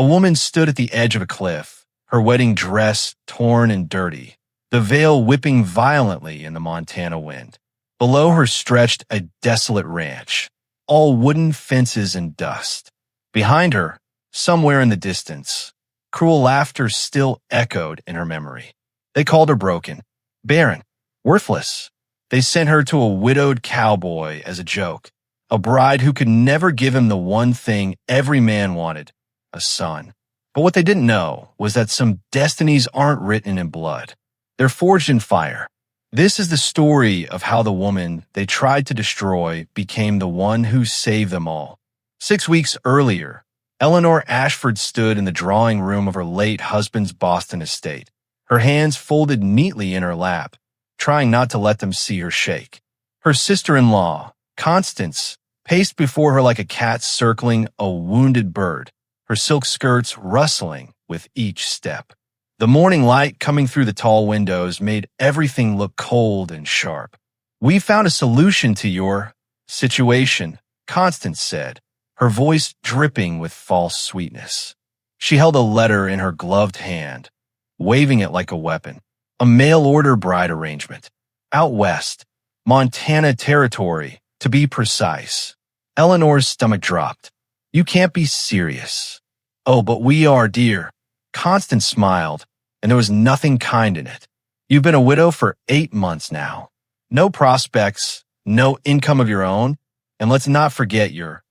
A woman stood at the edge of a cliff, her wedding dress torn and dirty, the veil whipping violently in the Montana wind. Below her stretched a desolate ranch, all wooden fences and dust. Behind her, somewhere in the distance, cruel laughter still echoed in her memory. They called her broken, barren, worthless. They sent her to a widowed cowboy as a joke, a bride who could never give him the one thing every man wanted, a son. But what they didn't know was that some destinies aren't written in blood. They're forged in fire. This is the story of how the woman they tried to destroy became the one who saved them all. 6 weeks earlier, Eleanor Ashford stood in the drawing room of her late husband's Boston estate, her hands folded neatly in her lap, trying not to let them see her shake. Her sister-in-law, Constance, paced before her like a cat circling a wounded bird, her silk skirts rustling with each step. The morning light coming through the tall windows made everything look cold and sharp. "We found a solution to your situation," Constance said, her voice dripping with false sweetness. She held a letter in her gloved hand, waving it like a weapon. A mail-order bride arrangement. Out west, Montana territory, to be precise. Eleanor's stomach dropped. "You can't be serious." "Oh, but we are, dear." Constance smiled, and there was nothing kind in it. "You've been a widow for 8 months now. No prospects, no income of your own, and let's not forget your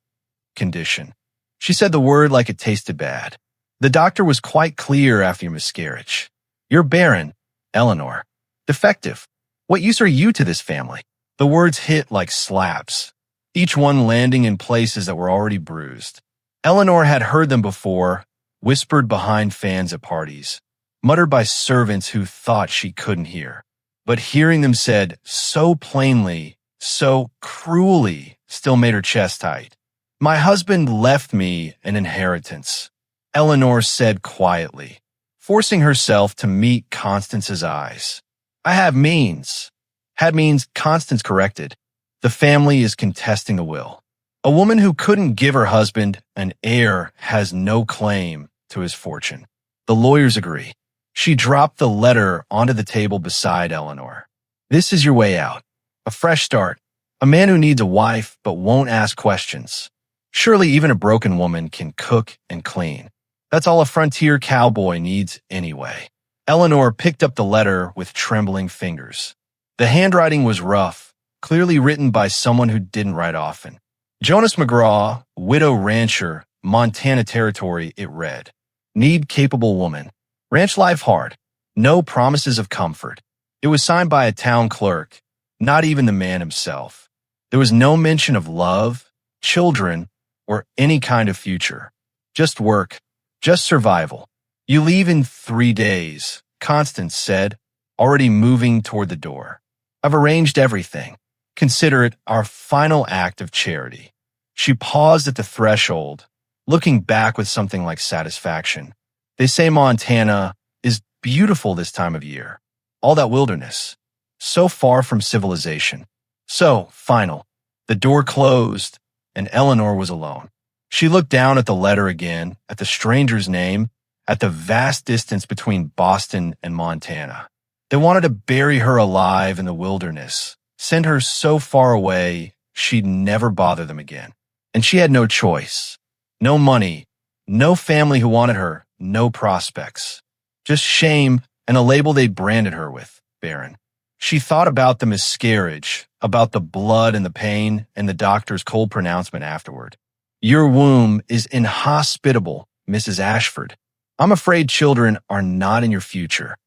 condition." She said the word like it tasted bad. "The doctor was quite clear after your miscarriage. You're barren, Eleanor. Defective. What use are you to this family?" The words hit like slaps, each one landing in places that were already bruised. Eleanor had heard them before, whispered behind fans at parties, muttered by servants who thought she couldn't hear. But hearing them said so plainly, so cruelly, still made her chest tight. "My husband left me an inheritance," Eleanor said quietly, forcing herself to meet Constance's eyes. "I have means." "Had means," Constance corrected. "The family is contesting the will. A woman who couldn't give her husband an heir has no claim to his fortune." The lawyers agree. She dropped the letter onto the table beside Eleanor. "This is your way out. A fresh start. A man who needs a wife but won't ask questions. Surely even a broken woman can cook and clean. That's all a frontier cowboy needs anyway." Eleanor picked up the letter with trembling fingers. The handwriting was rough, clearly written by someone who didn't write often. "Jonas McGraw, widow rancher, Montana territory," it read. "Need capable woman. Ranch life hard. No promises of comfort." It was signed by a town clerk, not even the man himself. There was no mention of love, children, or any kind of future. Just work, just survival. "You leave in 3 days," Constance said, already moving toward the door. "I've arranged everything. Consider it our final act of charity." She paused at the threshold, looking back with something like satisfaction. They say Montana is beautiful this time of year. All that wilderness, so far from civilization. So, final. The door closed, and Eleanor was alone. She looked down at the letter again, at the stranger's name, at the vast distance between Boston and Montana. They wanted to bury her alive in the wilderness, send her so far away she'd never bother them again. And she had no choice. No money, no family who wanted her, no prospects. Just shame and a label they branded her with, barren. She thought about the miscarriage, about the blood and the pain, and the doctor's cold pronouncement afterward. "Your womb is inhospitable, Mrs. Ashford. I'm afraid children are not in your future."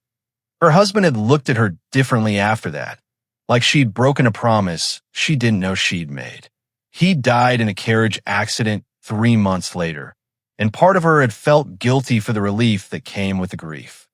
Her husband had looked at her differently after that, like she'd broken a promise she didn't know she'd made. He died in a carriage accident 3 months later, and part of her had felt guilty for the relief that came with the grief.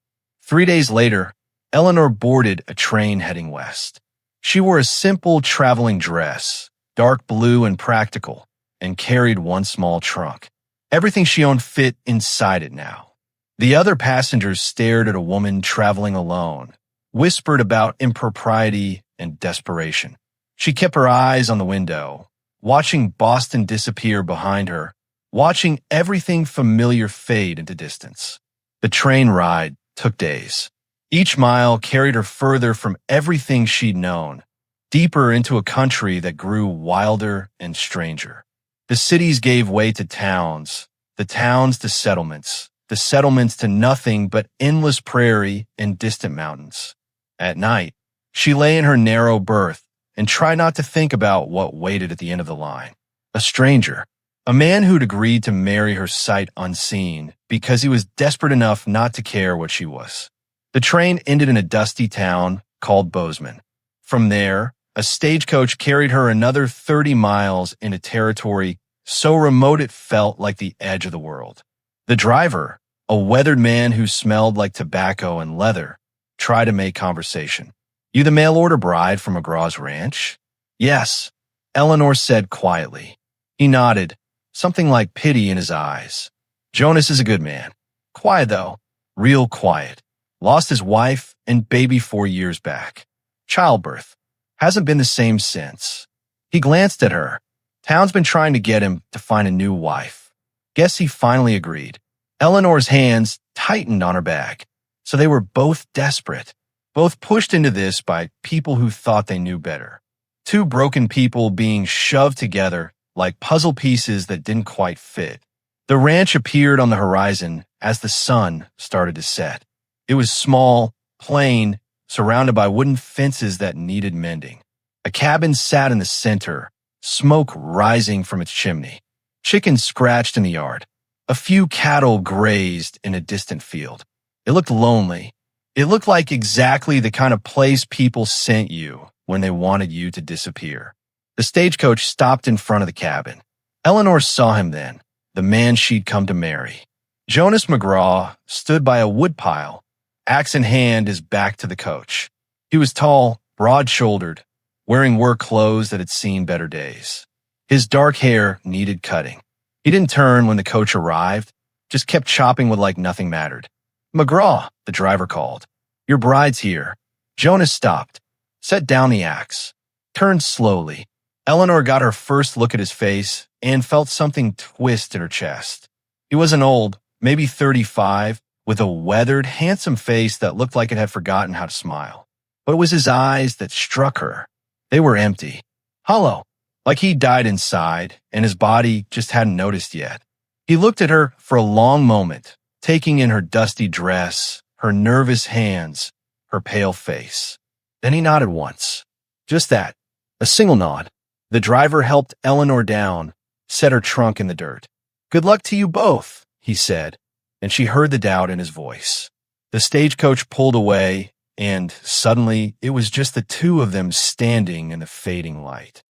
3 days later, Eleanor boarded a train heading west. She wore a simple traveling dress, dark blue and practical, and carried one small trunk. Everything she owned fit inside it now. The other passengers stared at a woman traveling alone, whispered about impropriety and desperation. She kept her eyes on the window, watching Boston disappear behind her, watching everything familiar fade into distance. The train ride took days. Each mile carried her further from everything she'd known, deeper into a country that grew wilder and stranger. The cities gave way to towns, the towns to settlements, the settlements to nothing but endless prairie and distant mountains. At night, she lay in her narrow berth and tried not to think about what waited at the end of the line. A stranger, a man who'd agreed to marry her sight unseen because he was desperate enough not to care what she was. The train ended in a dusty town called Bozeman. From there, a stagecoach carried her another 30 miles into territory so remote it felt like the edge of the world. The driver, a weathered man who smelled like tobacco and leather, tried to make conversation. "You the mail-order bride from McGraw's ranch?" "Yes," Eleanor said quietly. He nodded, something like pity in his eyes. "Jonas is a good man. Quiet, though. Real quiet. Lost his wife and baby 4 years back. Childbirth. Hasn't been the same since." He glanced at her. Town's been trying to get him to find a new wife. Guess he finally agreed. Eleanor's hands tightened on her bag. So they were both desperate, both pushed into this by people who thought they knew better. Two broken people being shoved together like puzzle pieces that didn't quite fit. The ranch appeared on the horizon as the sun started to set. It was small, plain, surrounded by wooden fences that needed mending. A cabin sat in the center, smoke rising from its chimney. Chickens scratched in the yard. A few cattle grazed in a distant field. It looked lonely. It looked like exactly the kind of place people sent you when they wanted you to disappear. The stagecoach stopped in front of the cabin. Eleanor saw him then, the man she'd come to marry. Jonas McGraw stood by a woodpile, axe in hand, his back to the coach. He was tall, broad-shouldered, wearing work clothes that had seen better days. His dark hair needed cutting. He didn't turn when the coach arrived, just kept chopping wood like nothing mattered. "McGraw," the driver called. "Your bride's here." Jonas stopped, set down the axe, turned slowly. Eleanor got her first look at his face and felt something twist in her chest. He wasn't old, maybe 35, with a weathered, handsome face that looked like it had forgotten how to smile. But it was his eyes that struck her. They were empty, hollow, like he died inside, and his body just hadn't noticed yet. He looked at her for a long moment, taking in her dusty dress, her nervous hands, her pale face. Then he nodded once. Just that, a single nod. The driver helped Eleanor down, set her trunk in the dirt. "Good luck to you both," he said, and she heard the doubt in his voice. The stagecoach pulled away, and suddenly it was just the two of them standing in the fading light.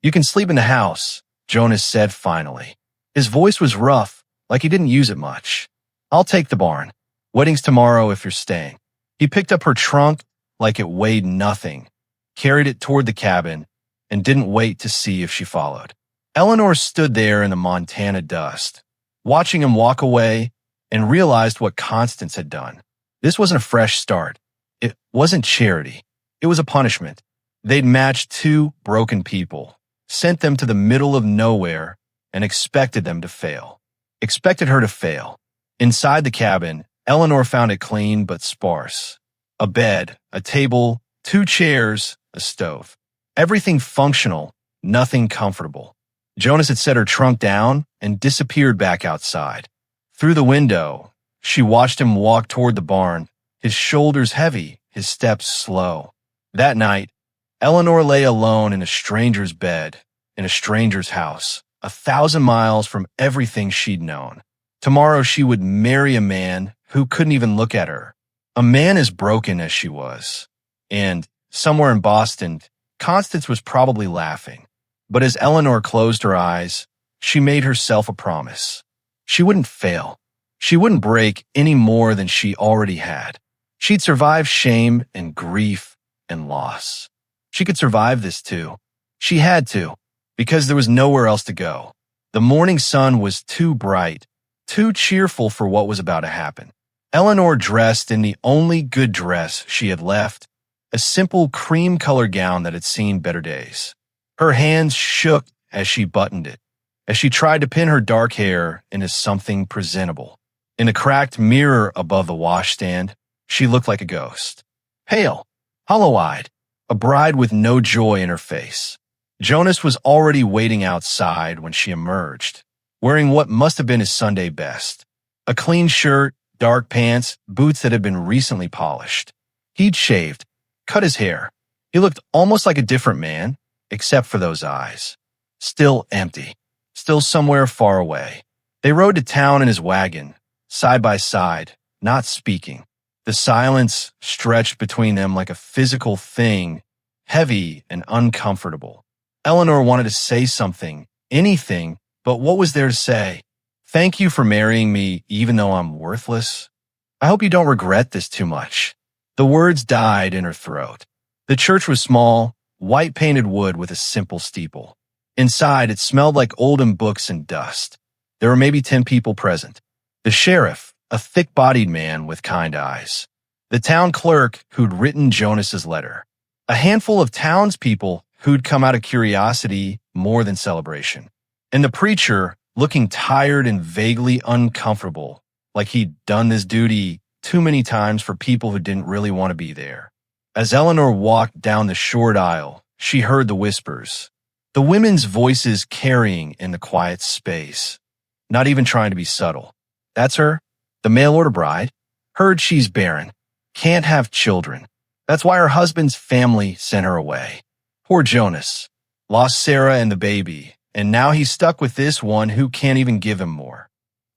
"You can sleep in the house," Jonas said finally. His voice was rough, like he didn't use it much. "I'll take the barn. Wedding's tomorrow if you're staying." He picked up her trunk like it weighed nothing, carried it toward the cabin, and didn't wait to see if she followed. Eleanor stood there in the Montana dust, watching him walk away, and realized what Constance had done. This wasn't a fresh start. It wasn't charity. It was a punishment. They'd matched two broken people, sent them to the middle of nowhere, and expected them to fail. Expected her to fail. Inside the cabin, Eleanor found it clean but sparse. A bed, a table, 2 chairs, a stove. Everything functional, nothing comfortable. Jonas had set her trunk down and disappeared back outside. Through the window, she watched him walk toward the barn, his shoulders heavy, his steps slow. That night, Eleanor lay alone in a stranger's bed, in a stranger's house, 1,000 miles from everything she'd known. Tomorrow she would marry a man who couldn't even look at her. A man as broken as she was. And somewhere in Boston, Constance was probably laughing. But as Eleanor closed her eyes, she made herself a promise. She wouldn't fail. She wouldn't break any more than she already had. She'd survive shame and grief and loss. She could survive this too. She had to, because there was nowhere else to go. The morning sun was too bright, too cheerful for what was about to happen. Eleanor dressed in the only good dress she had left, a simple cream-colored gown that had seen better days. Her hands shook as she buttoned it. as she tried to pin her dark hair into something presentable. In a cracked mirror above the washstand, she looked like a ghost. Pale, hollow-eyed, a bride with no joy in her face. Jonas was already waiting outside when she emerged, wearing what must have been his Sunday best. A clean shirt, dark pants, boots that had been recently polished. He'd shaved, cut his hair. He looked almost like a different man, except for those eyes. Still empty, still somewhere far away. They rode to town in his wagon, side by side, not speaking. The silence stretched between them like a physical thing, heavy and uncomfortable. Eleanor wanted to say something, anything, but what was there to say? Thank you for marrying me even though I'm worthless. I hope you don't regret this too much. The words died in her throat. The church was small, white-painted wood with a simple steeple. Inside, it smelled like olden books and dust. There were maybe 10 people present. The sheriff, a thick-bodied man with kind eyes. The town clerk who'd written Jonas's letter. A handful of townspeople who'd come out of curiosity more than celebration. And the preacher, looking tired and vaguely uncomfortable, like he'd done this duty too many times for people who didn't really want to be there. As Eleanor walked down the short aisle, she heard the whispers. The women's voices carrying in the quiet space. Not even trying to be subtle. That's her, the mail-order bride. Heard she's barren. Can't have children. That's why her husband's family sent her away. Poor Jonas. Lost Sarah and the baby, and now he's stuck with this one who can't even give him more.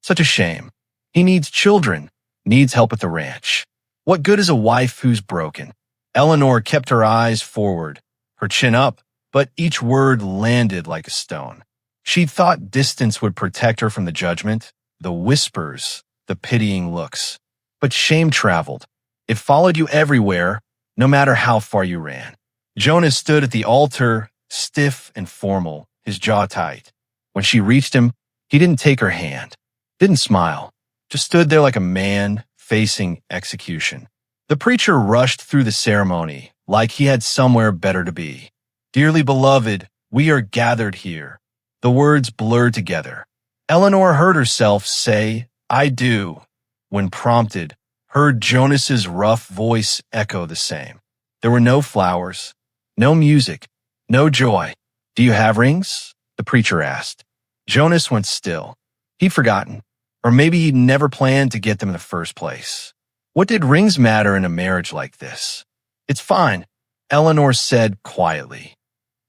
Such a shame. He needs children, needs help at the ranch. What good is a wife who's broken? Eleanor kept her eyes forward, her chin up, but each word landed like a stone. She'd thought distance would protect her from the judgment, the whispers, the pitying looks. But shame traveled. It followed you everywhere, no matter how far you ran. Jonas stood at the altar, stiff and formal, his jaw tight. When she reached him, he didn't take her hand, didn't smile, just stood there like a man facing execution. The preacher rushed through the ceremony like he had somewhere better to be. Dearly beloved, we are gathered here. The words blurred together. Eleanor heard herself say, I do, when prompted, heard Jonas's rough voice echo the same. There were no flowers, no music, no joy. Do you have rings? The preacher asked. Jonas went still. He'd forgotten, or maybe he'd never planned to get them in the first place. What did rings matter in a marriage like this? It's fine, Eleanor said quietly.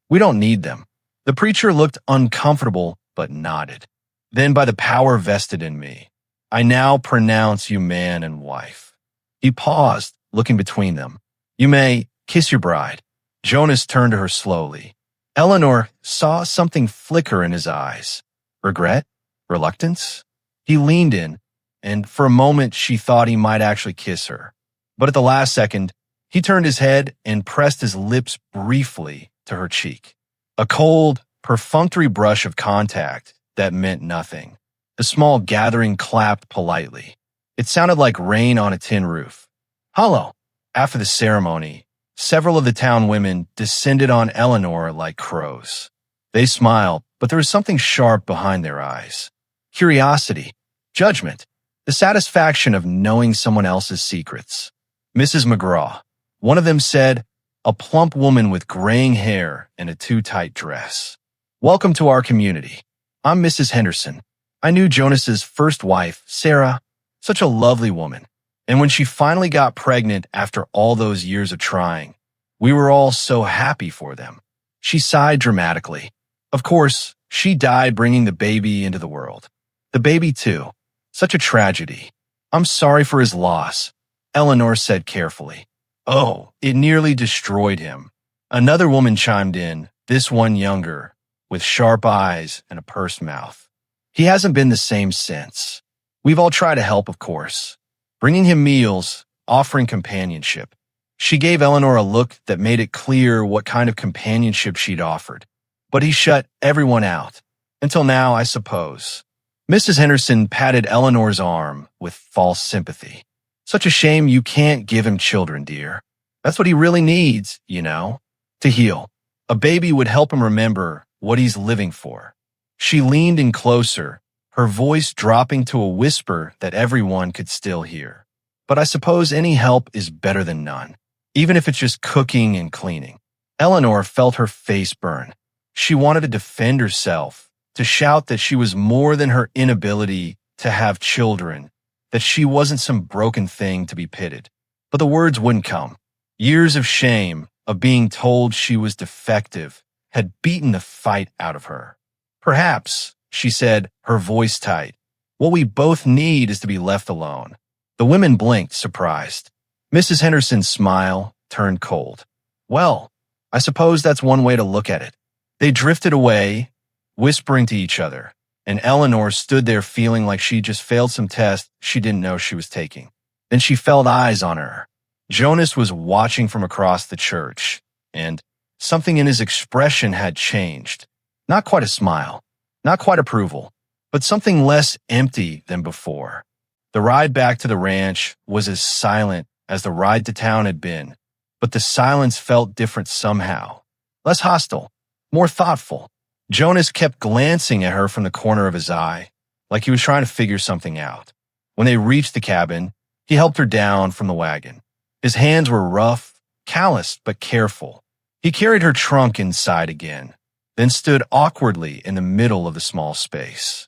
We don't need them. The preacher looked uncomfortable, but nodded. Then by the power vested in me, I now pronounce you man and wife. He paused, looking between them. You may kiss your bride. Jonas turned to her slowly. Eleanor saw something flicker in his eyes. Regret? Reluctance? He leaned in, and for a moment she thought he might actually kiss her. But at the last second, he turned his head and pressed his lips briefly to her cheek. A cold, perfunctory brush of contact that meant nothing. The small gathering clapped politely. It sounded like rain on a tin roof. Hollow. After the ceremony, several of the town women descended on Eleanor like crows. They smiled, but there was something sharp behind their eyes. Curiosity, judgment, the satisfaction of knowing someone else's secrets. Mrs. McGraw, one of them said, a plump woman with graying hair and a too-tight dress. Welcome to our community. I'm Mrs. Henderson. I knew Jonas's first wife, Sarah, such a lovely woman. And when she finally got pregnant after all those years of trying, we were all so happy for them. She sighed dramatically. Of course, she died bringing the baby into the world. The baby, too. Such a tragedy. I'm sorry for his loss, Eleanor said carefully. Oh, it nearly destroyed him. Another woman chimed in, this one younger, with sharp eyes and a pursed mouth. He hasn't been the same since. We've all tried to help, of course. Bringing him meals, offering companionship. She gave Eleanor a look that made it clear what kind of companionship she'd offered. But he shut everyone out. Until now, I suppose. Mrs. Henderson patted Eleanor's arm with false sympathy. Such a shame you can't give him children, dear. That's what he really needs, you know, to heal. A baby would help him remember what he's living for. She leaned in closer, her voice dropping to a whisper that everyone could still hear. But I suppose any help is better than none, even if it's just cooking and cleaning. Eleanor felt her face burn. She wanted to defend herself, to shout that she was more than her inability to have children, that she wasn't some broken thing to be pitted. But the words wouldn't come. Years of shame, of being told she was defective, had beaten the fight out of her. Perhaps, she said, her voice tight, what we both need is to be left alone. The women blinked, surprised. Mrs. Henderson's smile turned cold. Well, I suppose that's one way to look at it. They drifted away, whispering to each other, and Eleanor stood there feeling like she just failed some test she didn't know she was taking. Then she felt eyes on her. Jonas was watching from across the church, and something in his expression had changed. Not quite a smile, not quite approval, but something less empty than before. The ride back to the ranch was as silent as the ride to town had been, but the silence felt different somehow. Less hostile, more thoughtful. Jonas kept glancing at her from the corner of his eye, like he was trying to figure something out. When they reached the cabin, he helped her down from the wagon. His hands were rough, calloused, but careful. He carried her trunk inside again, then stood awkwardly in the middle of the small space.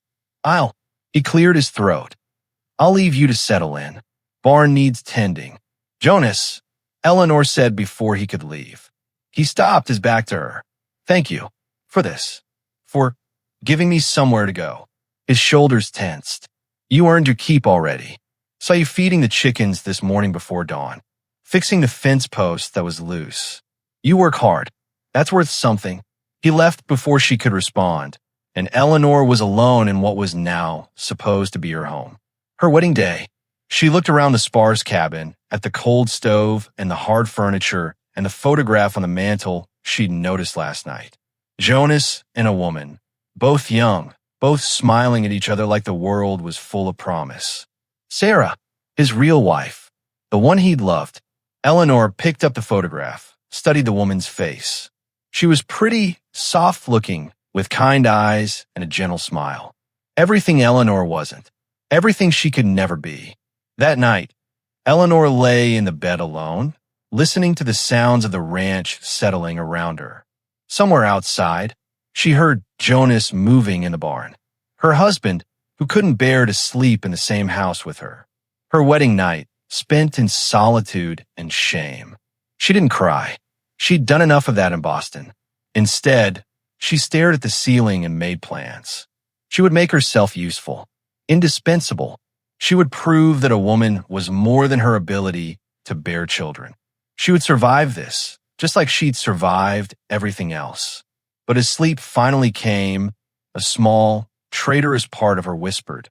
He cleared his throat. I'll leave you to settle in. Barn needs tending. Jonas, Eleanor said before he could leave. He stopped his back to her. Thank you for this, for giving me somewhere to go. His shoulders tensed. You earned your keep already. Saw you feeding the chickens this morning before dawn, fixing the fence post that was loose. You work hard. That's worth something. He left before she could respond, and Eleanor was alone in what was now supposed to be her home. Her wedding day. She looked around the sparse cabin, at the cold stove and the hard furniture and the photograph on the mantel she'd noticed last night. Jonas and a woman, both young, both smiling at each other like the world was full of promise. Sarah, his real wife, the one he'd loved. Eleanor picked up the photograph, studied the woman's face. She was pretty, soft-looking, with kind eyes and a gentle smile. Everything Eleanor wasn't. Everything she could never be. That night, Eleanor lay in the bed alone, listening to the sounds of the ranch settling around her. Somewhere outside, she heard Jonas moving in the barn. Her husband, who couldn't bear to sleep in the same house with her. Her wedding night, spent in solitude and shame. She didn't cry. She'd done enough of that in Boston. Instead, she stared at the ceiling and made plans. She would make herself useful, indispensable. She would prove that a woman was more than her ability to bear children. She would survive this, just like she'd survived everything else. But as sleep finally came, a small, traitorous part of her whispered,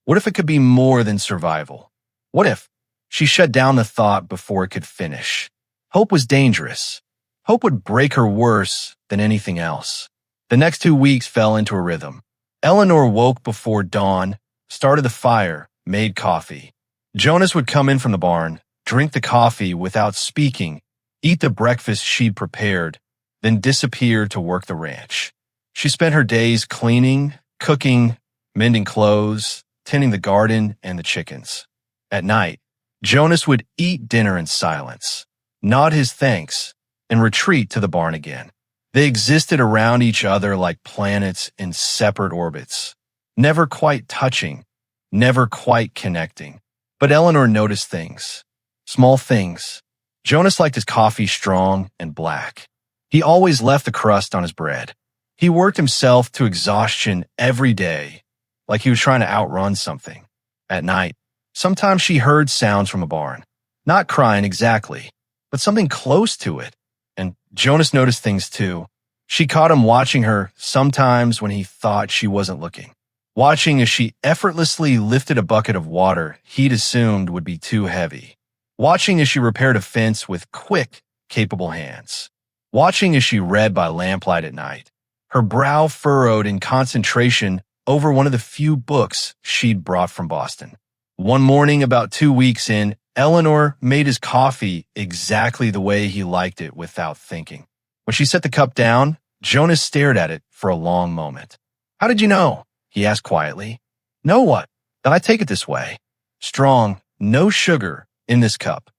what if it could be more than survival? What if? She shut down the thought before it could finish. Hope was dangerous. Hope would break her worse than anything else. The next 2 weeks fell into a rhythm. Eleanor woke before dawn, started the fire, made coffee. Jonas would come in from the barn, drink the coffee without speaking, eat the breakfast she'd prepared, then disappear to work the ranch. She spent her days cleaning, cooking, mending clothes, tending the garden and the chickens. At night, Jonas would eat dinner in silence, nod his thanks, and retreat to the barn again. They existed around each other like planets in separate orbits, never quite touching, never quite connecting. But Eleanor noticed things, small things. Jonas liked his coffee strong and black. He always left the crust on his bread. He worked himself to exhaustion every day, like he was trying to outrun something. At night, sometimes she heard sounds from a barn. Not crying exactly, but something close to it. And Jonas noticed things too. She caught him watching her sometimes when he thought she wasn't looking. Watching as she effortlessly lifted a bucket of water he'd assumed would be too heavy. Watching as she repaired a fence with quick, capable hands. Watching as she read by lamplight at night, her brow furrowed in concentration over one of the few books she'd brought from Boston. One morning, about 2 weeks in, Eleanor made his coffee exactly the way he liked it without thinking. When she set the cup down, Jonas stared at it for a long moment. How did you know? He asked quietly. Know what? That I take it this way. Strong, no sugar in this cup.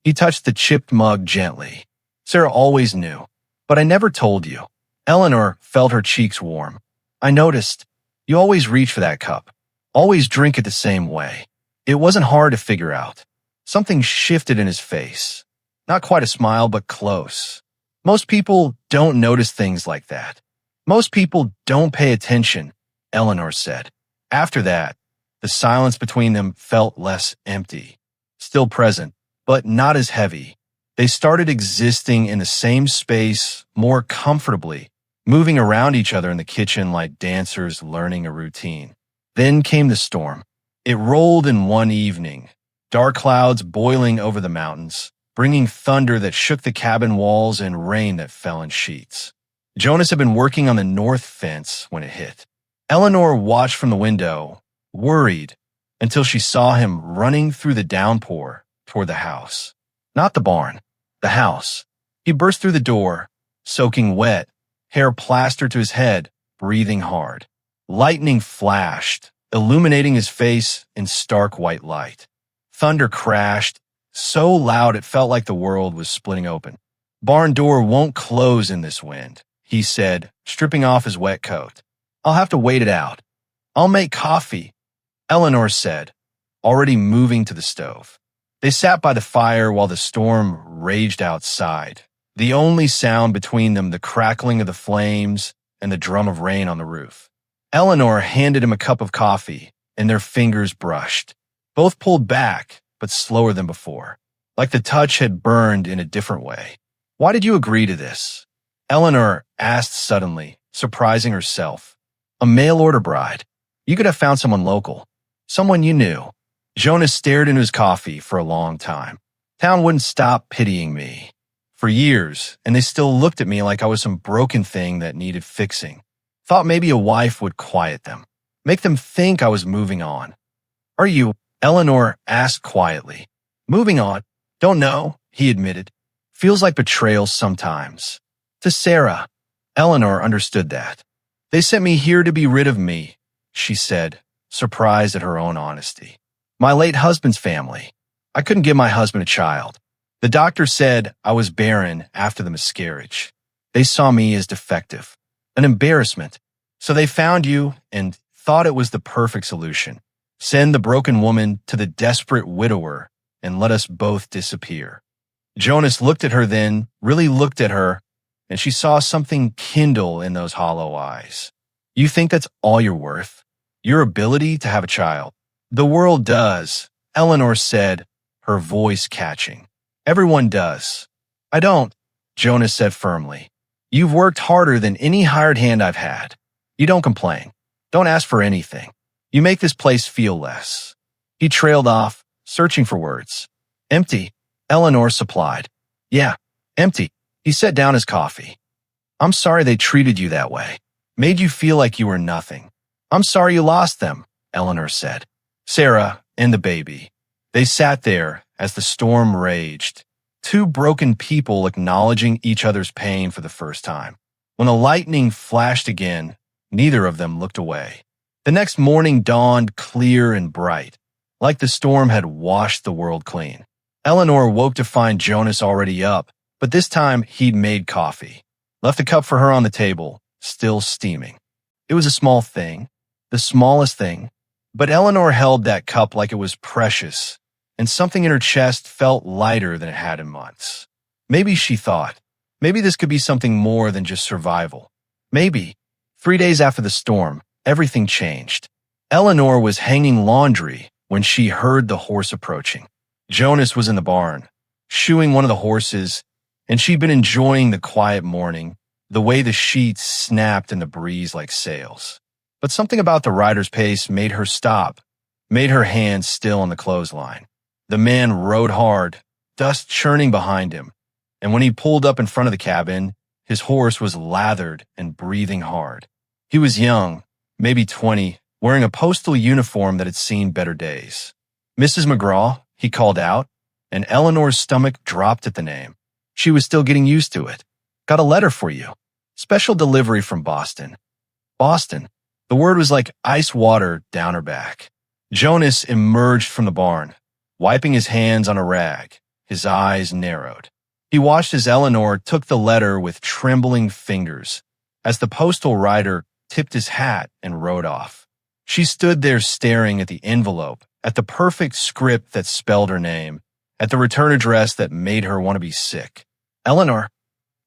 He touched the chipped mug gently. Sarah always knew, but I never told you. Eleanor felt her cheeks warm. I noticed. You always reach for that cup. Always drink it the same way. It wasn't hard to figure out. Something shifted in his face. Not quite a smile, but close. Most people don't notice things like that. Most people don't pay attention, Eleanor said. After that, the silence between them felt less empty. Still present, but not as heavy. They started existing in the same space more comfortably, moving around each other in the kitchen like dancers learning a routine. Then came the storm. It rolled in one evening, dark clouds boiling over the mountains, bringing thunder that shook the cabin walls and rain that fell in sheets. Jonas had been working on the north fence when it hit. Eleanor watched from the window, worried, until she saw him running through the downpour toward the house. Not the barn, the house. He burst through the door, soaking wet, hair plastered to his head, breathing hard. Lightning flashed, illuminating his face in stark white light. Thunder crashed, so loud it felt like the world was splitting open. Barn door won't close in this wind, he said, stripping off his wet coat. I'll have to wait it out. I'll make coffee, Eleanor said, already moving to the stove. They sat by the fire while the storm raged outside, the only sound between them the crackling of the flames and the drum of rain on the roof. Eleanor handed him a cup of coffee, and their fingers brushed. Both pulled back, but slower than before, like the touch had burned in a different way. Why did you agree to this? Eleanor asked suddenly, surprising herself. A mail-order bride. You could have found someone local, someone you knew. Jonas stared into his coffee for a long time. Town wouldn't stop pitying me. For years, and they still looked at me like I was some broken thing that needed fixing. Thought maybe a wife would quiet them, make them think I was moving on. Are you? Eleanor asked quietly. Moving on? Don't know, he admitted. Feels like betrayal sometimes. To Sarah. Eleanor understood that. They sent me here to be rid of me, she said, surprised at her own honesty. My late husband's family. I couldn't give my husband a child. The doctor said I was barren after the miscarriage. They saw me as defective. An embarrassment. So they found you and thought it was the perfect solution. Send the broken woman to the desperate widower and let us both disappear. Jonas looked at her then, really looked at her, and she saw something kindle in those hollow eyes. You think that's all you're worth? Your ability to have a child? The world does, Eleanor said, her voice catching. Everyone does. I don't, Jonas said firmly. You've worked harder than any hired hand I've had. You don't complain. Don't ask for anything. You make this place feel less. He trailed off, searching for words. Empty, Eleanor supplied. Yeah, empty. He set down his coffee. I'm sorry they treated you that way. Made you feel like you were nothing. I'm sorry you lost them, Eleanor said. Sarah and the baby. They sat there as the storm raged. Two broken people acknowledging each other's pain for the first time. When the lightning flashed again, neither of them looked away. The next morning dawned clear and bright, like the storm had washed the world clean. Eleanor woke to find Jonas already up, but this time he'd made coffee. Left a cup for her on the table, still steaming. It was a small thing, the smallest thing, but Eleanor held that cup like it was precious, and something in her chest felt lighter than it had in months. Maybe she thought, maybe this could be something more than just survival. Maybe. 3 days after the storm, everything changed. Eleanor was hanging laundry when she heard the horse approaching. Jonas was in the barn, shoeing one of the horses, and she'd been enjoying the quiet morning, the way the sheets snapped in the breeze like sails. But something about the rider's pace made her stop, made her hands still on the clothesline. The man rode hard, dust churning behind him, and when he pulled up in front of the cabin, his horse was lathered and breathing hard. He was young, maybe 20, wearing a postal uniform that had seen better days. Mrs. McGraw, he called out, and Eleanor's stomach dropped at the name. She was still getting used to it. Got a letter for you. Special delivery from Boston. Boston. The word was like ice water down her back. Jonas emerged from the barn, wiping his hands on a rag. His eyes narrowed. He watched as Eleanor took the letter with trembling fingers, as the postal rider tipped his hat and rode off. She stood there staring at the envelope, at the perfect script that spelled her name, at the return address that made her want to be sick. Eleanor.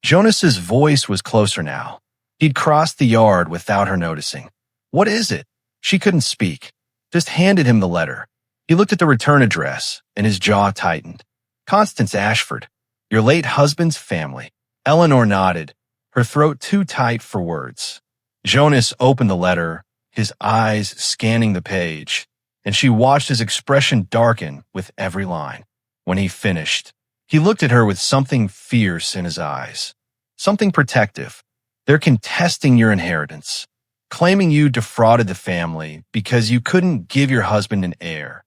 Jonas's voice was closer now. He'd crossed the yard without her noticing. What is it? She couldn't speak. Just handed him the letter. He looked at the return address, and his jaw tightened. Constance Ashford, your late husband's family. Eleanor nodded, her throat too tight for words. Jonas opened the letter, his eyes scanning the page, and she watched his expression darken with every line. When he finished, he looked at her with something fierce in his eyes, something protective. They're contesting your inheritance, claiming you defrauded the family because you couldn't give your husband an heir.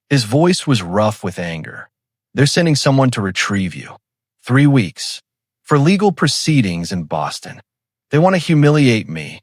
His voice was rough with anger. They're sending someone to retrieve you. 3 weeks. For legal proceedings in Boston. They want to humiliate me,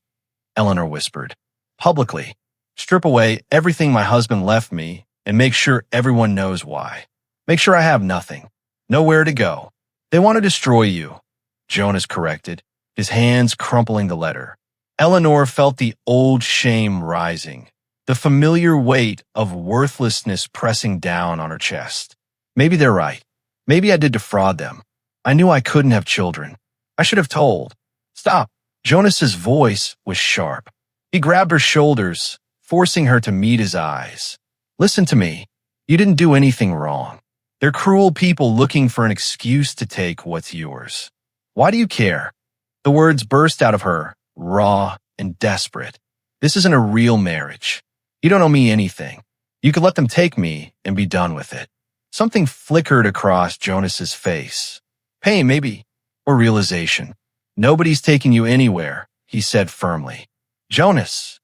Eleanor whispered. Publicly. Strip away everything my husband left me and make sure everyone knows why. Make sure I have nothing. Nowhere to go. They want to destroy you, Jonas corrected, his hands crumpling the letter. Eleanor felt the old shame rising, the familiar weight of worthlessness pressing down on her chest. Maybe they're right. Maybe I did defraud them. I knew I couldn't have children. I should have told. Stop. Jonas's voice was sharp. He grabbed her shoulders, forcing her to meet his eyes. Listen to me. You didn't do anything wrong. They're cruel people looking for an excuse to take what's yours. Why do you care? The words burst out of her, raw and desperate. This isn't a real marriage. You don't owe me anything. You could let them take me and be done with it. Something flickered across Jonas's face. Pain, maybe, or realization. Nobody's taking you anywhere, he said firmly. Jonas,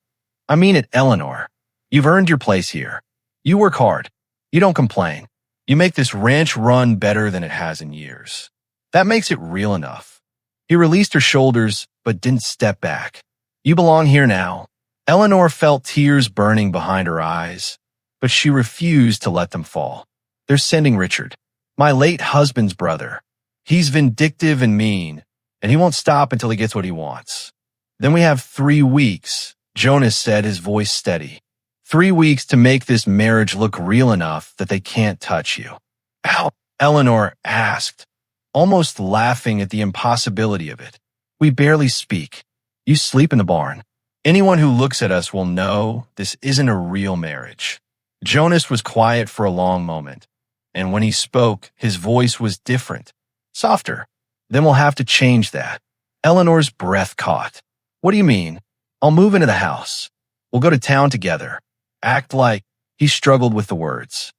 I mean it, Eleanor. You've earned your place here. You work hard. You don't complain. You make this ranch run better than it has in years. That makes it real enough. He released her shoulders, but didn't step back. You belong here now. Eleanor felt tears burning behind her eyes, but she refused to let them fall. They're sending Richard, my late husband's brother. He's vindictive and mean, and he won't stop until he gets what he wants. Then we have 3 weeks, Jonas said, his voice steady. 3 weeks to make this marriage look real enough that they can't touch you. How? Eleanor asked, almost laughing at the impossibility of it. We barely speak. You sleep in the barn. Anyone who looks at us will know this isn't a real marriage. Jonas was quiet for a long moment, and when he spoke, his voice was different, softer. Then we'll have to change that. Eleanor's breath caught. What do you mean? I'll move into the house. We'll go to town together. Act like, he struggled with the words.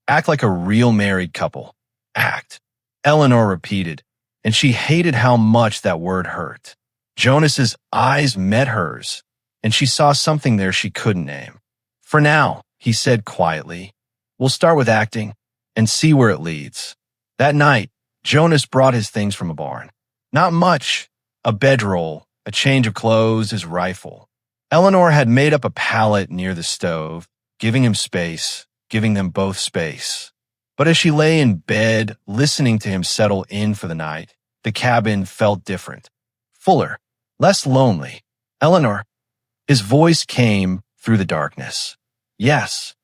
Act like a real married couple. Act. Eleanor repeated, and she hated how much that word hurt. Jonas's eyes met hers, and she saw something there she couldn't name. For now, he said quietly, we'll start with acting and see where it leads. That night, Jonas brought his things from a barn. Not much. A bedroll, a change of clothes, his rifle. Eleanor had made up a pallet near the stove, giving him space, giving them both space. But as she lay in bed, listening to him settle in for the night, the cabin felt different. Fuller, less lonely. Eleanor. His voice came through the darkness. Yes.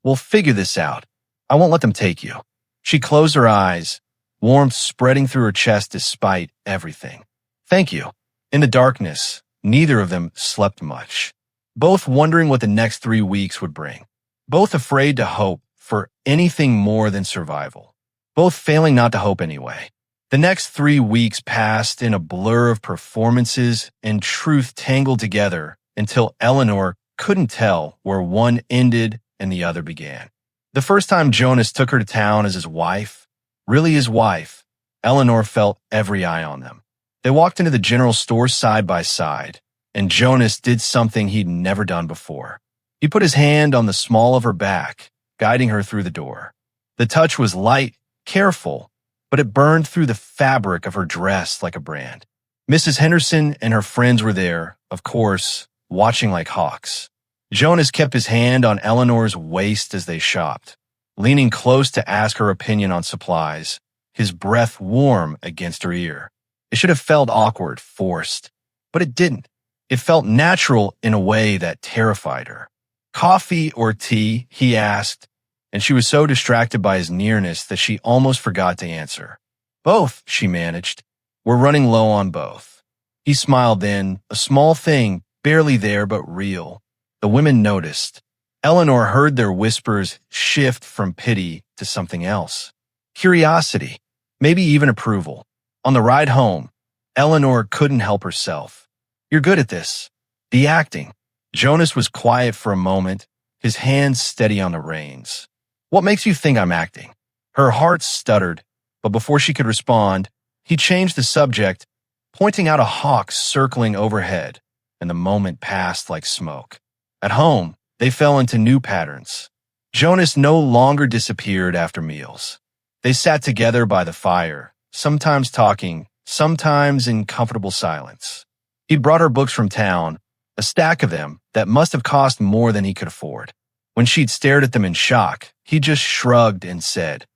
We'll figure this out. I won't let them take you. She closed her eyes, warmth spreading through her chest despite everything. Thank you. In the darkness, neither of them slept much, both wondering what the next 3 weeks would bring, both afraid to hope for anything more than survival, both failing not to hope anyway. The next 3 weeks passed in a blur of performances and truth tangled together until Eleanor couldn't tell where one ended and the other began. The first time Jonas took her to town as his wife, really his wife, Eleanor felt every eye on them. They walked into the general store side by side, and Jonas did something he'd never done before. He put his hand on the small of her back, guiding her through the door. The touch was light, careful, but it burned through the fabric of her dress like a brand. Mrs. Henderson and her friends were there, of course, watching like hawks. Jonas kept his hand on Eleanor's waist as they shopped, leaning close to ask her opinion on supplies, his breath warm against her ear. It should have felt awkward, forced, but it didn't. It felt natural in a way that terrified her. "Coffee or tea?" he asked, and she was so distracted by his nearness that she almost forgot to answer. "Both," she managed. "We're running low on both." He smiled then, a small thing, barely there but real. The women noticed. Eleanor heard their whispers shift from pity to something else. Curiosity, maybe even approval. On the ride home, Eleanor couldn't help herself. "You're good at this." The acting. Jonas was quiet for a moment, his hands steady on the reins. "What makes you think I'm acting?" Her heart stuttered, but before she could respond, he changed the subject, pointing out a hawk circling overhead, and the moment passed like smoke. At home, they fell into new patterns. Jonas no longer disappeared after meals. They sat together by the fire, sometimes talking, sometimes in comfortable silence. He'd brought her books from town, a stack of them that must have cost more than he could afford. When she'd stared at them in shock, he just shrugged and said,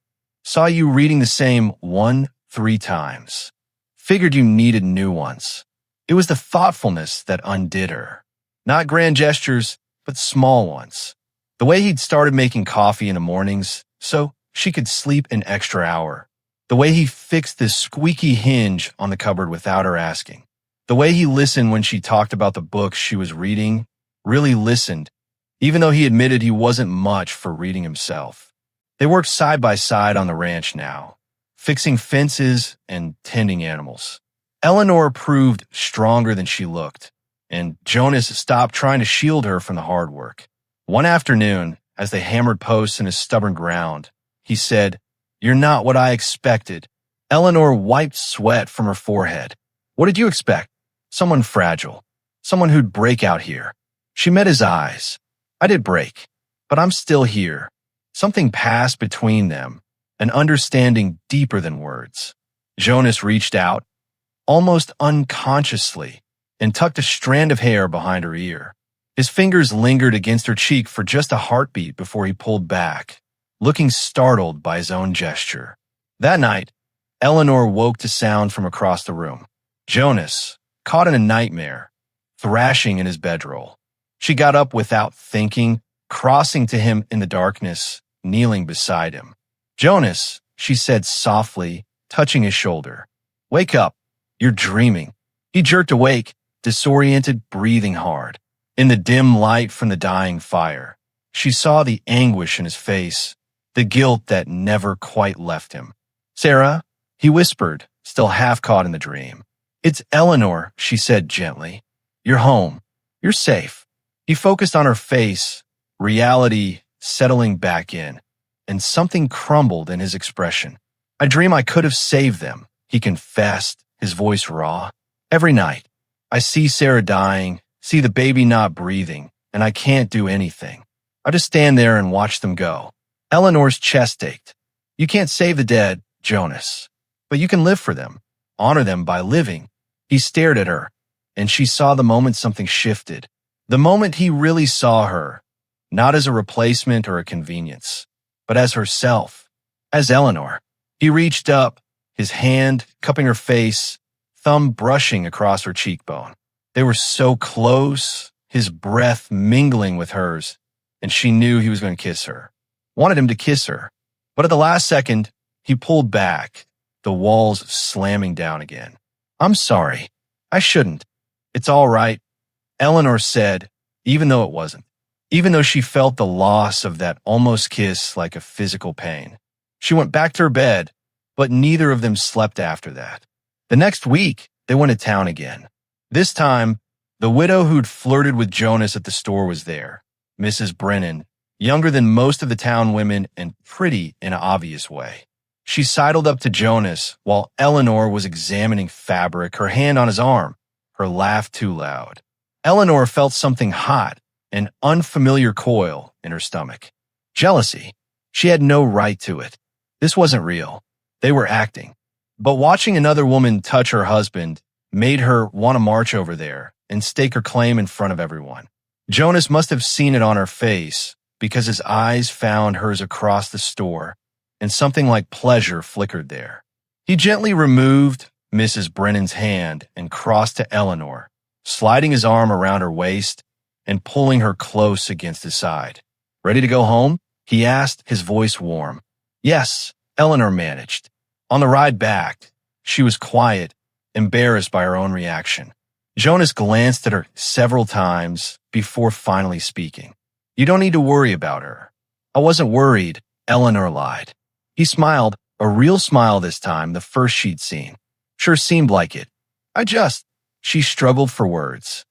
"Saw you reading the same one 3 times. Figured you needed new ones." It was the thoughtfulness that undid her. Not grand gestures, but small ones. The way he'd started making coffee in the mornings so she could sleep an extra hour. The way he fixed this squeaky hinge on the cupboard without her asking. The way he listened when she talked about the books she was reading, really listened, even though he admitted he wasn't much for reading himself. They worked side by side on the ranch now, fixing fences and tending animals. Eleanor proved stronger than she looked, and Jonas stopped trying to shield her from the hard work. One afternoon, as they hammered posts in his stubborn ground, he said, "You're not what I expected." Eleanor wiped sweat from her forehead. "What did you expect? Someone fragile. Someone who'd break out here." She met his eyes. "I did break, but I'm still here." Something passed between them, an understanding deeper than words. Jonas reached out, almost unconsciously, and tucked a strand of hair behind her ear. His fingers lingered against her cheek for just a heartbeat before he pulled back, looking startled by his own gesture. That night, Eleanor woke to sound from across the room. Jonas, caught in a nightmare, thrashing in his bedroll. She got up without thinking, crossing to him in the darkness, kneeling beside him. "Jonas," she said softly, touching his shoulder. "Wake up. You're dreaming." He jerked awake, disoriented, breathing hard. In the dim light from the dying fire, she saw the anguish in his face, the guilt that never quite left him. "Sarah," he whispered, still half caught in the dream. "It's Eleanor," she said gently. "You're home. You're safe." He focused on her face, reality settling back in, and something crumbled in his expression. "I dream I could have saved them," he confessed, his voice raw. "Every night, I see Sarah dying, see the baby not breathing, and I can't do anything. I just stand there and watch them go." Eleanor's chest ached. "You can't save the dead, Jonas, but you can live for them, honor them by living." He stared at her, and she saw the moment something shifted. The moment he really saw her, not as a replacement or a convenience, but as herself, as Eleanor. He reached up, his hand cupping her face, thumb brushing across her cheekbone. They were so close, his breath mingling with hers, and she knew he was going to kiss her. Wanted him to kiss her. But at the last second, he pulled back, the walls slamming down again. "I'm sorry. I shouldn't. It's all right," Eleanor said, even though it wasn't. Even though she felt the loss of that almost kiss like a physical pain. She went back to her bed, but neither of them slept after that. The next week, they went to town again. This time, the widow who'd flirted with Jonas at the store was there, Mrs. Brennan, younger than most of the town women and pretty in an obvious way. She sidled up to Jonas while Eleanor was examining fabric, her hand on his arm, her laugh too loud. Eleanor felt something hot, an unfamiliar coil in her stomach. Jealousy. She had no right to it. This wasn't real. They were acting. But watching another woman touch her husband made her want to march over there, and stake her claim in front of everyone. Jonas must have seen it on her face because his eyes found hers across the store, and something like pleasure flickered there. He gently removed Mrs. Brennan's hand and crossed to Eleanor, sliding his arm around her waist and pulling her close against his side. "Ready to go home?" he asked, his voice warm. "Yes," Eleanor managed. On the ride back, she was quiet, embarrassed by her own reaction. Jonas glanced at her several times before finally speaking. "You don't need to worry about her." "I wasn't worried," Eleanor lied. He smiled, a real smile this time, the first she'd seen. "Sure seemed like it. She struggled for words.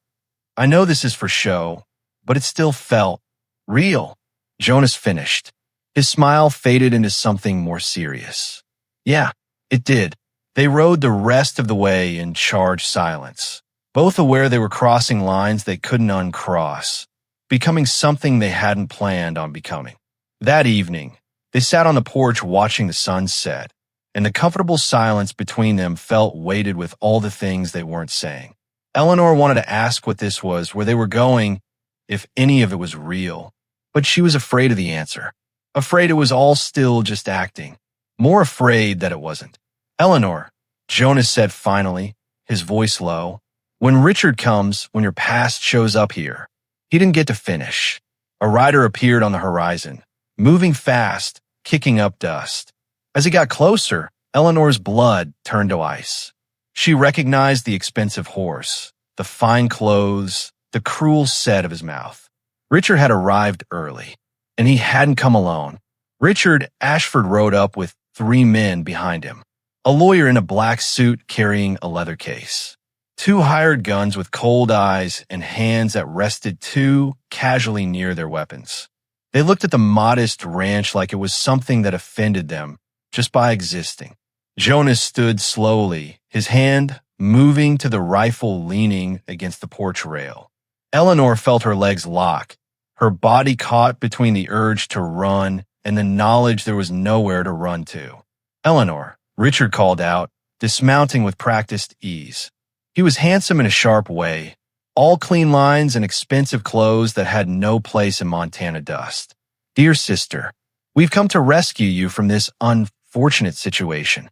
"I know this is for show, but it still felt real." Jonas finished. His smile faded into something more serious. "Yeah, it did." They rode the rest of the way in charged silence, both aware they were crossing lines they couldn't uncross, becoming something they hadn't planned on becoming. That evening, they sat on the porch watching the sun set, and the comfortable silence between them felt weighted with all the things they weren't saying. Eleanor wanted to ask what this was, where they were going, if any of it was real, but she was afraid of the answer, afraid it was all still just acting, more afraid that it wasn't. "Eleanor," Jonas said finally, his voice low, "when Richard comes, when your past shows up here." He didn't get to finish. A rider appeared on the horizon, moving fast, kicking up dust. As he got closer, Eleanor's blood turned to ice. She recognized the expensive horse, the fine clothes, the cruel set of his mouth. Richard had arrived early, and he hadn't come alone. Richard Ashford rode up with 3 men behind him, a lawyer in a black suit carrying a leather case, 2 hired guns with cold eyes and hands that rested too casually near their weapons. They looked at the modest ranch like it was something that offended them just by existing. Jonas stood slowly, his hand moving to the rifle leaning against the porch rail. Eleanor felt her legs lock, her body caught between the urge to run and the knowledge there was nowhere to run to. "Eleanor," Richard called out, dismounting with practiced ease. He was handsome in a sharp way, all clean lines and expensive clothes that had no place in Montana dust. "Dear sister, we've come to rescue you from this unfortunate situation."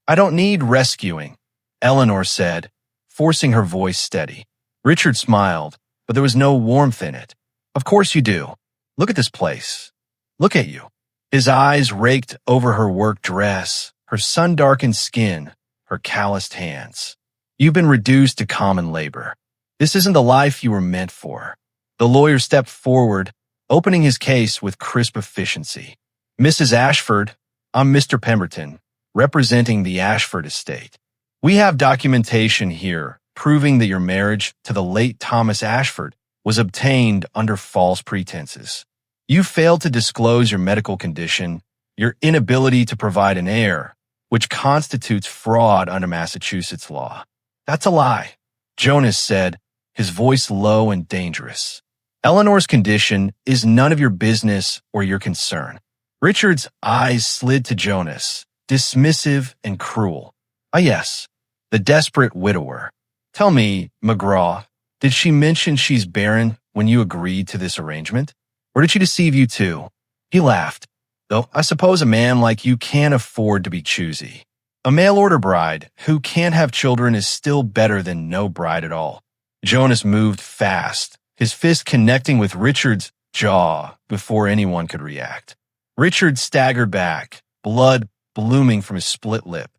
"I don't need rescuing," Eleanor said, forcing her voice steady. Richard smiled, but there was no warmth in it. "Of course you do. Look at this place. Look at you." His eyes raked over her work dress, her sun-darkened skin, her calloused hands. "You've been reduced to common labor. This isn't the life you were meant for." The lawyer stepped forward, opening his case with crisp efficiency. "Mrs. Ashford, I'm Mr. Pemberton, representing the Ashford estate. We have documentation here proving that your marriage to the late Thomas Ashford was obtained under false pretenses. You failed to disclose your medical condition, your inability to provide an heir, which constitutes fraud under Massachusetts law." "That's a lie," Jonas said, his voice low and dangerous. "Eleanor's condition is none of your business or your concern." Richard's eyes slid to Jonas, dismissive and cruel. "Ah, yes, the desperate widower. Tell me, McGraw, did she mention she's barren when you agreed to this arrangement? Or did she deceive you too?" He laughed. "Though I suppose a man like you can't afford to be choosy. A mail-order bride who can't have children is still better than no bride at all." Jonas moved fast, his fist connecting with Richard's jaw before anyone could react. Richard staggered back, blood blooming from his split lip.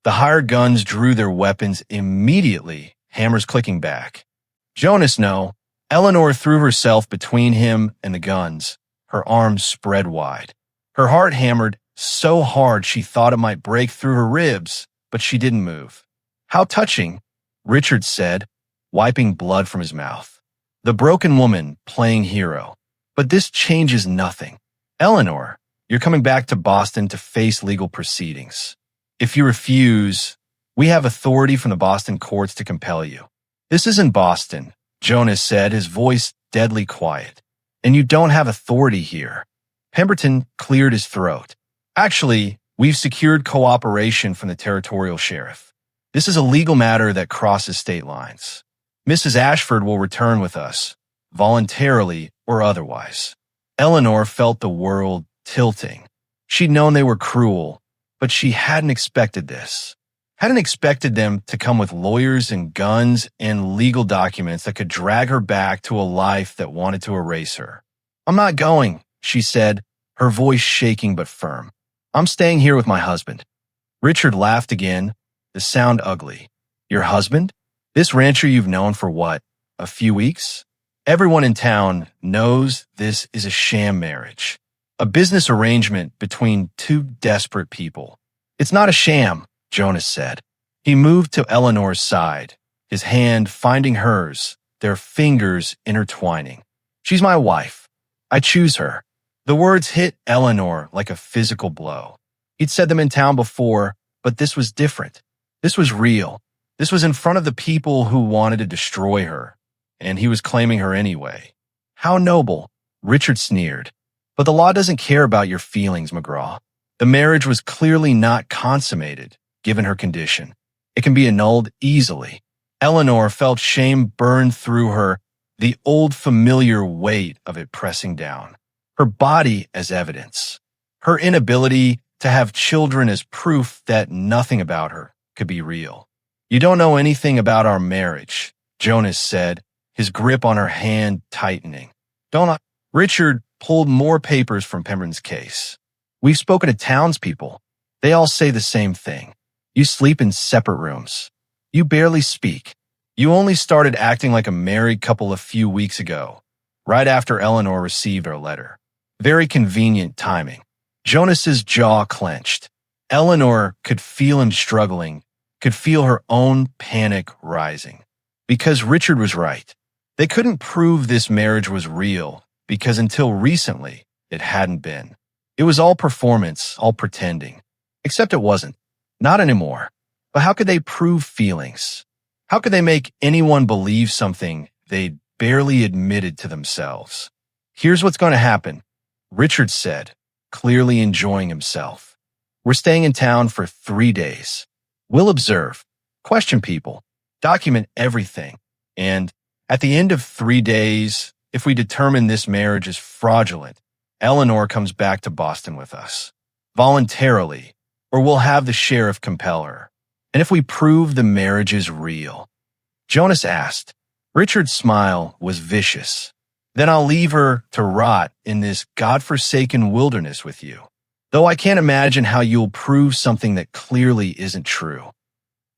The hired guns drew their weapons immediately, hammers clicking back. "Jonas, no." Eleanor threw herself between him and the guns, her arms spread wide. Her heart hammered so hard she thought it might break through her ribs, but she didn't move. "How touching," Richard said, wiping blood from his mouth. "The broken woman playing hero. But this changes nothing. Eleanor, you're coming back to Boston to face legal proceedings. If you refuse, we have authority from the Boston courts to compel you." "This isn't Boston," Jonas said, his voice deadly quiet. "And you don't have authority here." Pemberton cleared his throat. "Actually, we've secured cooperation from the territorial sheriff. This is a legal matter that crosses state lines. Mrs. Ashford will return with us, voluntarily or otherwise. Eleanor felt the world tilting. She'd known they were cruel, but she hadn't expected this. Hadn't expected them to come with lawyers and guns and legal documents that could drag her back to a life that wanted to erase her. "I'm not going," she said, her voice shaking but firm. "I'm staying here with my husband." Richard laughed again, the sound ugly. "Your husband? This rancher you've known for what, a few weeks? Everyone in town knows this is a sham marriage, a business arrangement between two desperate people." "It's not a sham," Jonas said. He moved to Eleanor's side, his hand finding hers, their fingers intertwining. "She's my wife. I choose her." The words hit Eleanor like a physical blow. He'd said them in town before, but this was different. This was real. This was in front of the people who wanted to destroy her, and he was claiming her anyway. "How noble," Richard sneered. "But the law doesn't care about your feelings, McGraw. The marriage was clearly not consummated, given her condition. It can be annulled easily." Eleanor felt shame burn through her, the old familiar weight of it pressing down. Her body as evidence. Her inability to have children as proof that nothing about her could be real. "You don't know anything about our marriage," Jonas said, his grip on her hand tightening. "Don't I?" Richard pulled more papers from Pemberton's case. "We've spoken to townspeople. They all say the same thing. You sleep in separate rooms. You barely speak. You only started acting like a married couple a few weeks ago, right after Eleanor received our letter. Very convenient timing." Jonas's jaw clenched. Eleanor could feel him struggling, could feel her own panic rising. Because Richard was right. They couldn't prove this marriage was real, because until recently, it hadn't been. It was all performance, all pretending. Except it wasn't. Not anymore. But how could they prove feelings? How could they make anyone believe something they'd barely admitted to themselves? "Here's what's going to happen," Richard said, clearly enjoying himself. "We're staying in town for 3 days. We'll observe, question people, document everything, and at the end of 3 days, if we determine this marriage is fraudulent, Eleanor comes back to Boston with us, voluntarily, or we'll have the sheriff compel her. And if we prove the marriage is real," Jonas asked. Richard's smile was vicious. "Then I'll leave her to rot in this godforsaken wilderness with you. Though I can't imagine how you'll prove something that clearly isn't true."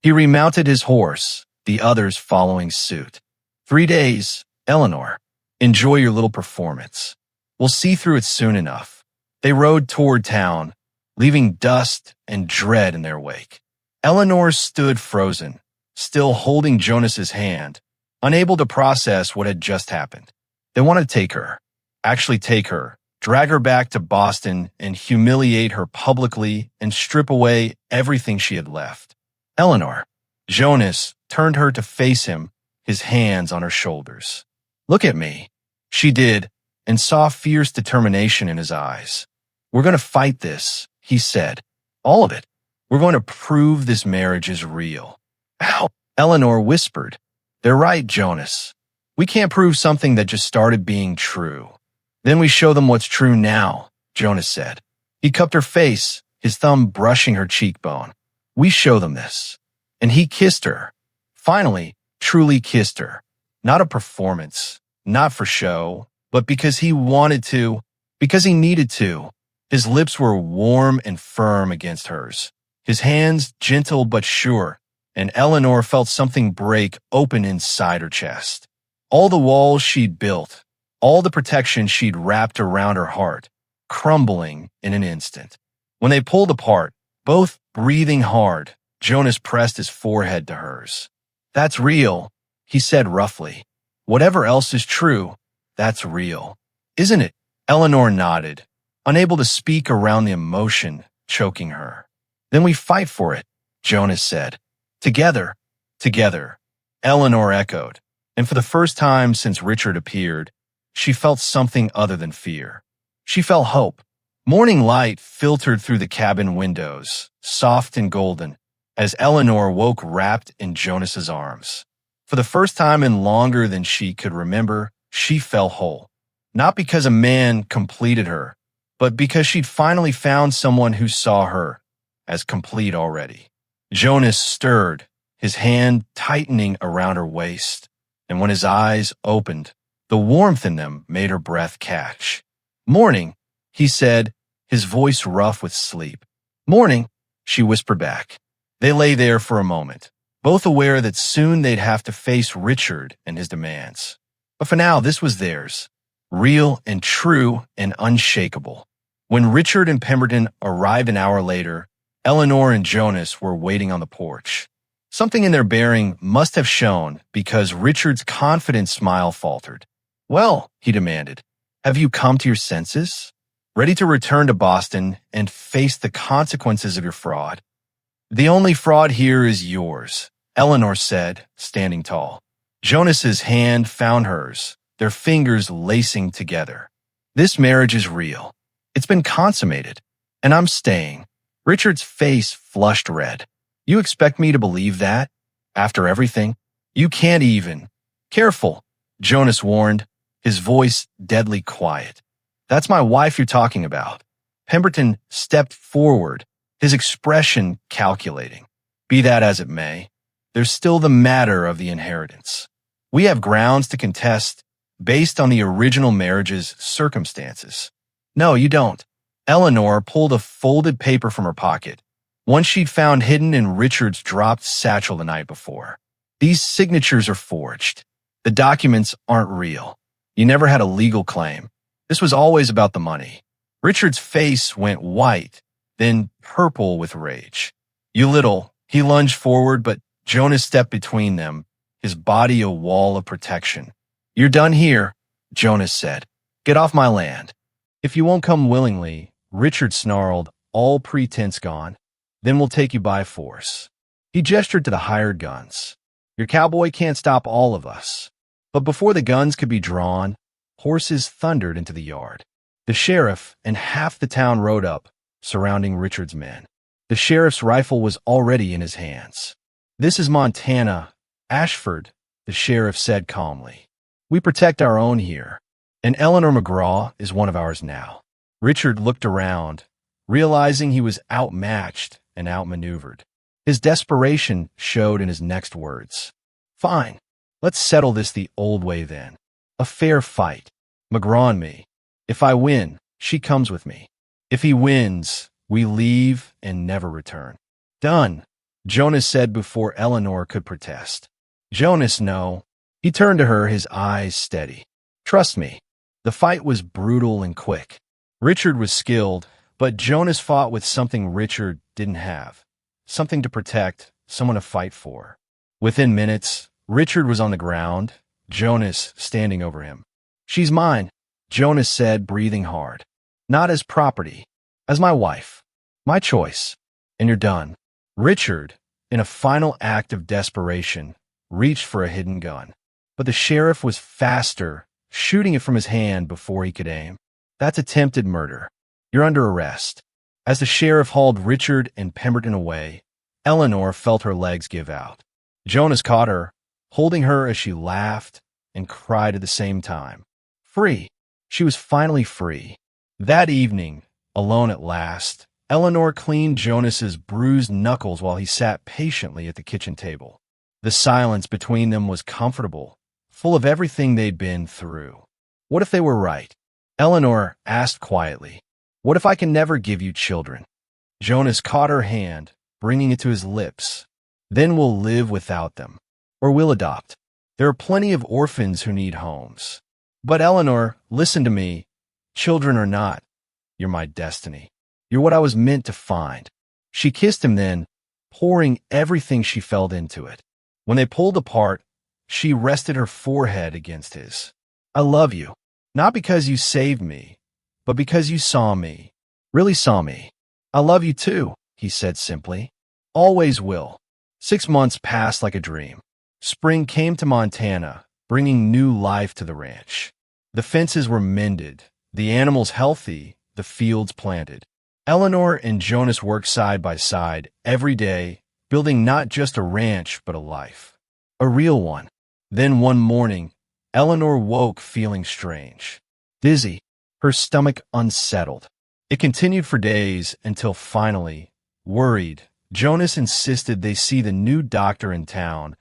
He remounted his horse, the others following suit. 3 days, Eleanor. Enjoy your little performance. We'll see through it soon enough." They rode toward town, leaving dust and dread in their wake. Eleanor stood frozen, still holding Jonas's hand, unable to process what had just happened. They wanted to take her, actually take her, drag her back to Boston and humiliate her publicly and strip away everything she had left. "Eleanor." Jonas turned her to face him, his hands on her shoulders. "Look at me." She did, and saw fierce determination in his eyes. "We're going to fight this," he said. "All of it. We're going to prove this marriage is real." "Ow," Eleanor whispered. "They're right, Jonas. We can't prove something that just started being true." "Then we show them what's true now," Jonas said. He cupped her face, his thumb brushing her cheekbone. "We show them this." And he kissed her. Finally, truly kissed her. Not a performance, not for show, but because he wanted to, because he needed to. His lips were warm and firm against hers, his hands gentle but sure, and Eleanor felt something break open inside her chest. All the walls she'd built, all the protection she'd wrapped around her heart, crumbling in an instant. When they pulled apart, both breathing hard, Jonas pressed his forehead to hers. "That's real," he said roughly. "Whatever else is true, that's real. Isn't it?" Eleanor nodded, unable to speak around the emotion choking her. "Then we fight for it," Jonas said. "Together, together," Eleanor echoed, and for the first time since Richard appeared, she felt something other than fear. She felt hope. Morning light filtered through the cabin windows, soft and golden, as Eleanor woke wrapped in Jonas's arms. For For the first time in longer than she could remember, she felt whole. Not because a man completed her, but because she'd finally found someone who saw her as complete already. Jonas stirred, his hand tightening around her waist, and when his eyes opened, the warmth in them made her breath catch. "Morning," he said, his voice rough with sleep. "Morning," she whispered back. They lay there for a moment, both aware that soon they'd have to face Richard and his demands. But for now, this was theirs, real and true and unshakable. When Richard and Pemberton arrived an hour later, Eleanor and Jonas were waiting on the porch. Something in their bearing must have shown because Richard's confident smile faltered. "Well," he demanded, "have you come to your senses? Ready to return to Boston and face the consequences of your fraud?" "The only fraud here is yours," Eleanor said, standing tall. Jonas's hand found hers, their fingers lacing together. "This marriage is real. It's been consummated, and I'm staying." Richard's face flushed red. "You expect me to believe that? After everything? You can't even." "Careful," Jonas warned, his voice deadly quiet. "That's my wife you're talking about." Pemberton stepped forward, his expression calculating. "Be that as it may, there's still the matter of the inheritance. We have grounds to contest based on the original marriage's circumstances." "No, you don't." Eleanor pulled a folded paper from her pocket, one she'd found hidden in Richard's dropped satchel the night before. "These signatures are forged. The documents aren't real. You never had a legal claim. This was always about the money." Richard's face went white, then purple with rage. "You little," he lunged forward, but Jonas stepped between them, his body a wall of protection. "You're done here," Jonas said. "Get off my land." "If you won't come willingly," Richard snarled, "all pretense gone, then we'll take you by force." He gestured to the hired guns. "Your cowboy can't stop all of us." But before the guns could be drawn, horses thundered into the yard. The sheriff and half the town rode up, surrounding Richard's men. The sheriff's rifle was already in his hands. "This is Montana, Ashford," the sheriff said calmly. "We protect our own here, and Eleanor McGraw is one of ours now." Richard looked around, realizing he was outmatched and outmaneuvered. His desperation showed in his next words. "Fine, let's settle this the old way then. A fair fight. McGraw and me. If I win, she comes with me. If he wins, we leave and never return." "Done," Jonas said before Eleanor could protest. "Jonas, no." He turned to her, his eyes steady. "Trust me." The fight was brutal and quick. Richard was skilled, but Jonas fought with something Richard didn't have. Something to protect, someone to fight for. Within minutes, Richard was on the ground, Jonas standing over him. "She's mine," Jonas said, breathing hard. "Not as property, as my wife. My choice. And you're done." Richard, in a final act of desperation, reached for a hidden gun. But the sheriff was faster, shooting it from his hand before he could aim. "That's attempted murder. You're under arrest." As the sheriff hauled Richard and Pemberton away, Eleanor felt her legs give out. Jonas caught her, holding her as she laughed and cried at the same time. Free. She was finally free. That evening, alone at last, Eleanor cleaned Jonas's bruised knuckles while he sat patiently at the kitchen table. The silence between them was comfortable, full of everything they'd been through. What if they were right? Eleanor asked quietly. "What if I can never give you children?" Jonas caught her hand, bringing it to his lips. "Then we'll live without them. Or we'll adopt. There are plenty of orphans who need homes." "But Eleanor, listen to me. Children or not, you're my destiny. You're what I was meant to find." She kissed him then, pouring everything she felt into it. When they pulled apart, she rested her forehead against his. "I love you. Not because you saved me, but because you saw me. Really saw me." "I love you too," he said simply. "Always will." 6 months passed like a dream. Spring came to Montana, bringing new life to the ranch. The fences were mended, the animals healthy, the fields planted. Eleanor and Jonas worked side by side every day, building not just a ranch but a life. A real one. Then one morning, Eleanor woke feeling strange, dizzy, her stomach unsettled. It continued for days until finally, worried, Jonas insisted they see the new doctor in town,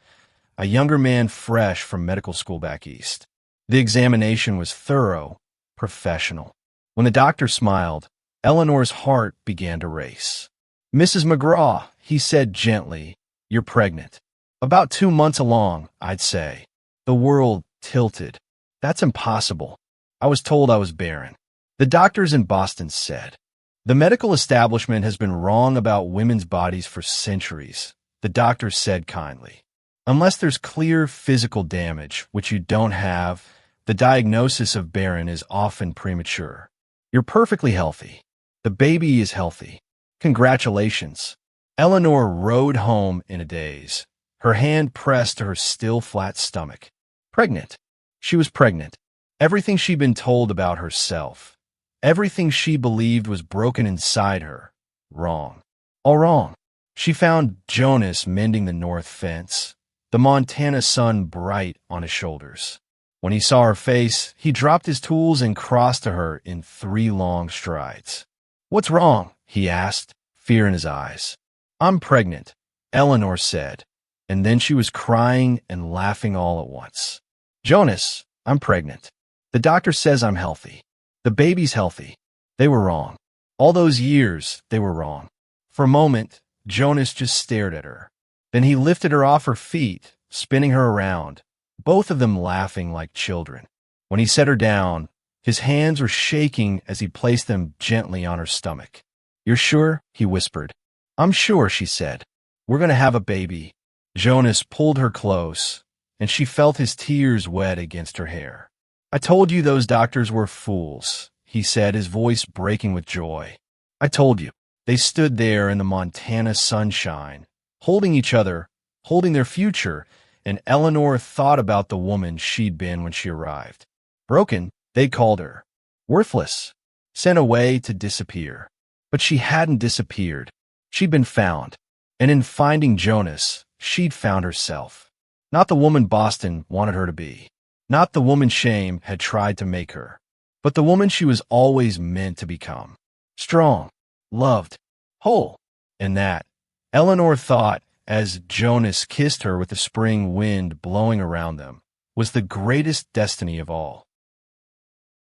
a younger man fresh from medical school back east. The examination was thorough, professional. When the doctor smiled, Eleanor's heart began to race. "Mrs. McGraw," he said gently, "you're pregnant. About 2 months along, I'd say." The world tilted. "That's impossible. I was told I was barren." The doctors in Boston said. "The medical establishment has been wrong about women's bodies for centuries," the doctor said kindly. "Unless there's clear physical damage, which you don't have, the diagnosis of barren is often premature. You're perfectly healthy. The baby is healthy. Congratulations." Eleanor rode home in a daze, her hand pressed to her still flat stomach. Pregnant. She was pregnant. Everything she'd been told about herself, everything she believed was broken inside her, wrong. All wrong. She found Jonas mending the north fence, the Montana sun bright on his shoulders. When he saw her face, he dropped his tools and crossed to her in 3 long strides. "What's wrong?" he asked, fear in his eyes. "I'm pregnant," Eleanor said, and then she was crying and laughing all at once. "Jonas, I'm pregnant. The doctor says I'm healthy. The baby's healthy." They were wrong. All those years, they were wrong. For a moment, Jonas just stared at her. Then he lifted her off her feet, spinning her around, both of them laughing like children. When he set her down, his hands were shaking as he placed them gently on her stomach. "You're sure?" he whispered. "I'm sure," she said. "We're going to have a baby." Jonas pulled her close, and she felt his tears wet against her hair. "I told you those doctors were fools," he said, his voice breaking with joy. "I told you." They stood there in the Montana sunshine, holding each other, holding their future, and Eleanor thought about the woman she'd been when she arrived. Broken, they called her. Worthless, sent away to disappear. But she hadn't disappeared. She'd been found. And in finding Jonas, she'd found herself. Not the woman Boston wanted her to be. Not the woman shame had tried to make her. But the woman she was always meant to become. Strong, loved, whole. And that, Eleanor thought, as Jonas kissed her with the spring wind blowing around them, was the greatest destiny of all.